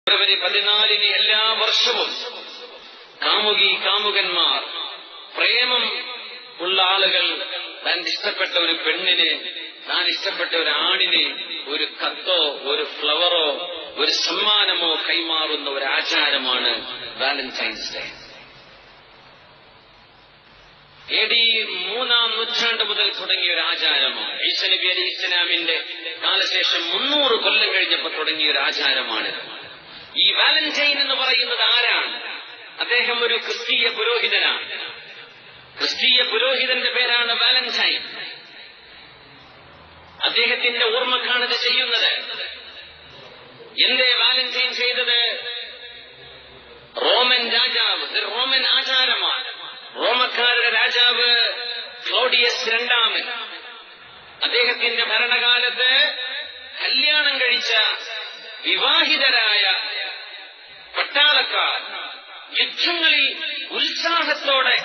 ഫെബ്രുവരി 14 എല്ലാ വർഷവും കാമുകന്മാർ, പ്രേമം ഉള്ള ആളുകൾ താൻ ഇഷ്ടപ്പെട്ട ഒരു പെണ്ണിന്, താൻ ഇഷ്ടപ്പെട്ട ഒരു ആണിന് ഒരു കത്തോ ഒരു ഫ്ലവറോ ഒരു സമ്മാനമോ കൈമാറുന്ന ഒരു ആചാരമാണ് വാലന്റൈൻസ് ഡേ. AD 3-ാം നൂറ്റാണ്ട് മുതൽ തുടങ്ങിയ ഒരു ആചാരമാണ്. ഈസ നബി അലൈഹി ഇസ്ലാമിന്റെ കാലശേഷം 300 കൊല്ലം കഴിഞ്ഞപ്പോൾ തുടങ്ങിയ ഒരു ആചാരമാണ്. ഈ വാലന്റൈൻ എന്ന് പറയുന്നത് ആരാണ്? അദ്ദേഹം ഒരു ക്രിസ്തീയ പുരോഹിതനാണ്. ക്രിസ്തീയ പുരോഹിതന്റെ പേരാണ് വാലന്റൈൻ. അദ്ദേഹത്തിന്റെ ഓർമ്മക്കാണിത് ചെയ്യുന്നത്. എന്തേ വാലന്റൈൻ ചെയ്തത്? റോമൻ രാജാവ്, റോമൻ ആചാരമാണ്. റോമക്കാരുടെ രാജാവ് ക്ലോഡിയസ് II, അദ്ദേഹത്തിന്റെ ഭരണകാലത്ത് കല്യാണം കഴിച്ച വിവാഹിതരായ പട്ടാളക്കാർ യുദ്ധങ്ങളിൽ ഉത്സാഹത്തോടെ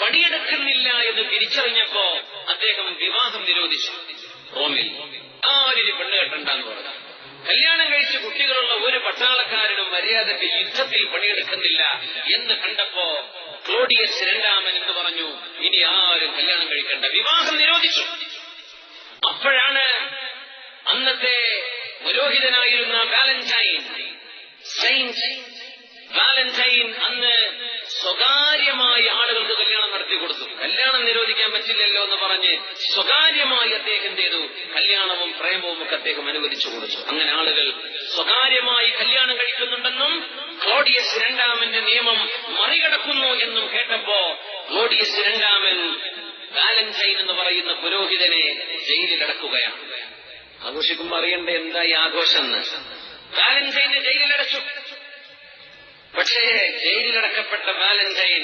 പണിയെടുക്കുന്നില്ല എന്ന് തിരിച്ചറിഞ്ഞപ്പോ അദ്ദേഹം വിവാഹം നിരോധിച്ചു. റോമിൽ ആരിന് പെണ്ണ് കെട്ടണ്ടെന്ന് പറഞ്ഞു. കല്യാണം കഴിച്ച് കുട്ടികളുള്ള ഒരു പട്ടാളക്കാരനും മര്യാദയ്ക്ക് യുദ്ധത്തിൽ പണിയെടുക്കുന്നില്ല എന്ന് കണ്ടപ്പോ ക്ലോഡിയസ് II എന്ന് പറഞ്ഞു, ഇനി ആരും കല്യാണം കഴിക്കണ്ട, വിവാഹം നിരോധിച്ചു. അപ്പോഴാണ് അന്നത്തെ പുരോഹിതനായിരുന്ന വാലന്റൈൻ അന്ന് സ്വകാര്യമായി ആളുകൾക്ക് കല്യാണം നടത്തി കൊടുത്തു. കല്യാണം നിരോധിക്കാൻ പറ്റില്ലല്ലോ എന്ന് പറഞ്ഞ് സ്വകാര്യമായി അദ്ദേഹം ചെയ്തു, കല്യാണവും പ്രേമവും ഒക്കെ അദ്ദേഹം അനുവദിച്ചു കൊടുത്തു. അങ്ങനെ ആളുകൾ സ്വകാര്യമായി കല്യാണം കഴിക്കുന്നുണ്ടെന്നും ക്ലോഡിയസ് II നിയമം മറികടക്കുന്നു എന്നും കേട്ടപ്പോ ക്ലോഡിയസ് II വാലന്റൈൻ എന്ന് പറയുന്ന പുരോഹിതനെ ജയിലിലടക്കുകയാണ്. ആഘോഷിക്കുമ്പോ അറിയണ്ടേ എന്തായി ആഘോഷം എന്ന്. വാലന്റൈനെ ജയിലിലടച്ചു. പക്ഷേ ജയിലിലടക്കപ്പെട്ട വാലന്റൈൻ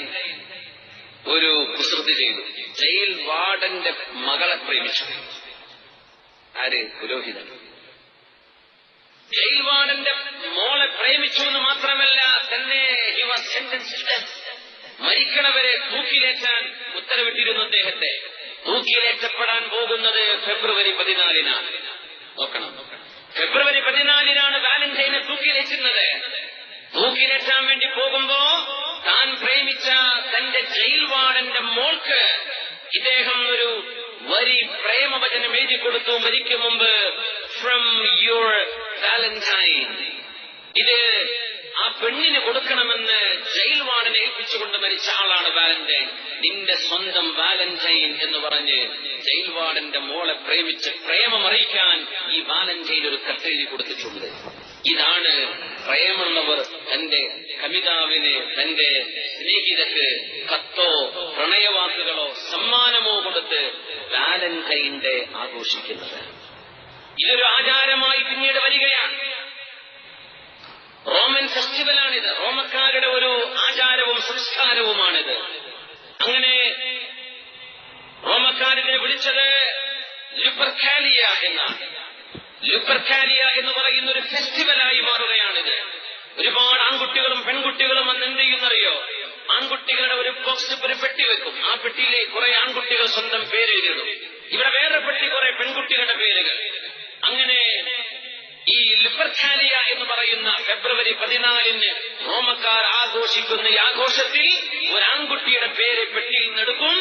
ഒരു കുസൃതി ചെയ്തു. ജയിൽ വാർഡന്റെ മകളെ പ്രേമിച്ചു. ആര്? പുരോഹിതൻ. ജയിൽ വാർഡന്റെ മോളെ പ്രേമിച്ചു എന്ന് മാത്രമല്ല, തന്നെ മരിക്കണവരെ തൂക്കിലേറ്റാൻ ഉത്തരവിട്ടിരുന്നു അദ്ദേഹത്തെ. തൂക്കിലേറ്റപ്പെടാൻ പോകുന്നത് ഫെബ്രുവരി 14-നാണ്. നോക്കണം, ഫെബ്രുവരി 14-നാണ് വാലന്റൈനെ തൂക്കിലേറ്റുന്നത്. തൂക്കിലേറ്റാൻ വേണ്ടി പോകുമ്പോ താൻ പ്രേമിച്ച തന്റെ ജയിൽ വാർഡന്റെ മോൾക്ക് ഇദ്ദേഹം ഒരു വരി പ്രേമവചനം എഴുതി കൊടുത്തു മരിക്കും മുമ്പ്. From your valentine. ഇത് ആ പെണ്ണിന് കൊടുക്കണമെന്ന് ജയിൽ വാർഡനെ ഏൽപ്പിച്ചുകൊണ്ട് മരിച്ച ആളാണ് വാലന്റൈൻ. നിന്റെ സ്വന്തം വാലന്റൈൻ എന്ന് പറഞ്ഞ് ജയിൽ വാർഡന്റെ മോളെ പ്രേമിച്ച് പ്രേമമറിയിക്കാൻ ഈ വാലന്റൈൻ ഒരു കത്തെഴുതി കൊടുത്തിട്ടുണ്ട്. ഇതാണ് പ്രേമുള്ളവർ തന്റെ കമിതാവിന്, തന്റെ സ്നേഹിതക്ക് കത്തോ പ്രണയവാക്കുകളോ സമ്മാനമോ കൊടുത്ത് വാലന്റൈൻ ഡേ ആഘോഷിക്കുന്നത്. ഇതൊരു ആചാരമായി പിന്നീട് വരികയാണ്. റോമൻ ഫെസ്റ്റിവലാണിത്. റോമക്കാരുടെ ഒരു ആചാരവും സംസ്കാരവുമാണിത്. അങ്ങനെ റോമക്കാരിനെ വിളിച്ചത് ലുപ്പർക്കാലിയ എന്നാണ്. ലുപ്പർക്കാലിയ എന്ന് പറയുന്ന ഒരു ഫെസ്റ്റിവലായി മാറുകയാണിത്. ഒരുപാട് ആൺകുട്ടികളും പെൺകുട്ടികളും അന്ന് എന്ത് ചെയ്യുന്നറിയോ? ആൺകുട്ടികളുടെ ഒരു ബോക്സ്, ഒരു പെട്ടി വെക്കും. ആ പെട്ടിയിലേക്ക് കുറെ ആൺകുട്ടികൾ സ്വന്തം പേര് എഴുതിയിടും. ഇവിടെ വേറെ പെട്ടി, കുറെ പെൺകുട്ടികളുടെ പേരുകൾ. അങ്ങനെ ഈ ലുപ്പർക്കാലിയ എന്ന് പറയുന്ന ഫെബ്രുവരി 14-ന് റോമക്കാർ ആഘോഷിക്കുന്ന ഈ ആഘോഷത്തിൽ ഒരു ആൺകുട്ടിയുടെ പേര് പെട്ടിയിൽ നിന്നെടുക്കും,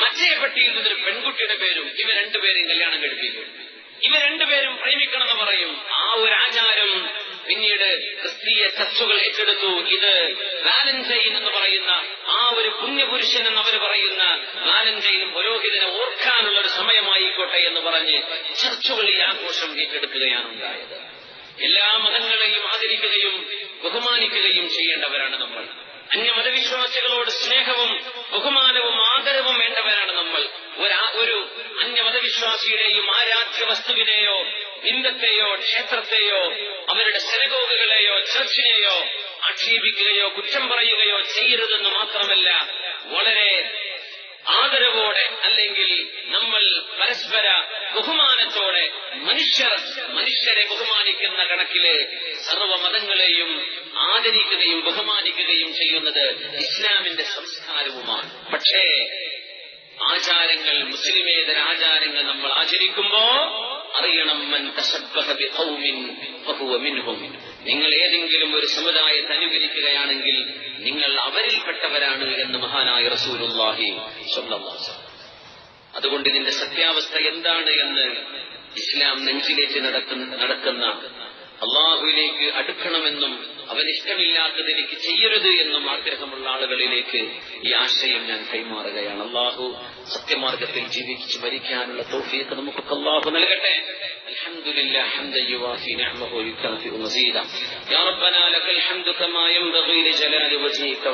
മറ്റേ പെട്ടിയിൽ നിന്നൊരു പെൺകുട്ടിയുടെ പേരും. ഇവ രണ്ടുപേരും കല്യാണം കഴിപ്പിക്കും. ഇവ രണ്ടുപേരും പ്രേമിക്കണമെന്ന് പറയും. ആ ഒരു ആചാരം പിന്നീട് ക്രിസ്തീയ ചർച്ചുകൾ ഏറ്റെടുത്തു. ഇത് വാലന്റൈൻ എന്ന് പറയുന്ന ആ ഒരു പുണ്യപുരുഷൻ എന്നവർ പറയുന്ന വാലന്റൈനും പുരോഹിതനെ ഓർക്കാനുള്ള ഒരു സമയമായിക്കോട്ടെ എന്ന് പറഞ്ഞ് ചർച്ചുകൾ ഈ ആഘോഷം ഏറ്റെടുക്കുകയാണ് ഉണ്ടായത്. എല്ലാ മതങ്ങളെയും ആദരിക്കുകയും ബഹുമാനിക്കുകയും ചെയ്യേണ്ടവരാണ് നമ്മൾ. അന്യമതവിശ്വാസികളോട് സ്നേഹവും ബഹുമാനവും ആദരവും വേണ്ടവരാണ് നമ്മൾ. ഒരു അന്യമതവിശ്വാസിയുടെയും ആരാധ്യ വസ്തുവിനെയോ ബിംബത്തെയോ ക്ഷേത്രത്തെയോ അവരുടെ സിനഗോഗുകളെയോ ചർച്ചിനെയോ ആക്ഷേപിക്കുകയോ കുറ്റം പറയുകയോ ചെയ്യരുതെന്ന് മാത്രമല്ല, വളരെ ആദരവോടെ അല്ലെങ്കിൽ നമ്മൾ പരസ്പര ബഹുമാനത്തോടെ മനുഷ്യരെ ബഹുമാനിക്കുന്ന കണക്കില് സർവ്വമതങ്ങളെയും ആദരിക്കുകയും ബഹുമാനിക്കുകയും ചെയ്യുന്നത് ഇസ്ലാമിന്റെ സംസ്കാരവുമാണ്. പക്ഷേ ആചാരങ്ങൾ, മുസ്ലിമേതര ആചാരങ്ങൾ നമ്മൾ ആചരിക്കുമ്പോ അറിയണം, മൻ തശബ്ബഹ ബിഖൗമിൻ ഫഹുവ മിൻഹും. നിങ്ങൾ ഏതെങ്കിലും ഒരു സമുദായത്തെ അനുകരിക്കുകയാണെങ്കിൽ നിങ്ങൾ അവരിൽപ്പെട്ടവരാണ് എന്ന് മഹാനായ റസൂലുള്ളാഹി സ്വല്ലല്ലാഹു അലൈഹി വസല്ലം. അതുകൊണ്ട് ഇതിന്റെ സത്യാവസ്ഥ എന്താണ് എന്ന് ഇസ്ലാം നെഞ്ചിലേക്ക് നടക്കുന്ന അള്ളാഹുവിലേക്ക് അടുക്കണമെന്നും അവനിഷ്ടമില്ലാത്തത് എനിക്ക് ചെയ്യരുത് എന്നും ആഗ്രഹമുള്ള ആളുകളിലേക്ക് ഈ ആശയം ഞാൻ കൈമാറുകയാണ്. അള്ളാഹു സത്യമാർഗത്തിൽ ജീവിച്ച് മരിക്കാനുള്ള തൗഫീഖ് നമുക്കൊക്കെ അള്ളാഹു നൽകട്ടെ. അൽഹംദുലില്ലാഹി ഹംദൻ യുവാഫി നിഅമഹു വയുകാഫിഉ മസീദ. യാ റബ്ബനാ ലകൽ ഹംദു കമാ യൻബഗി ലിജലാലി വജ്ഹിക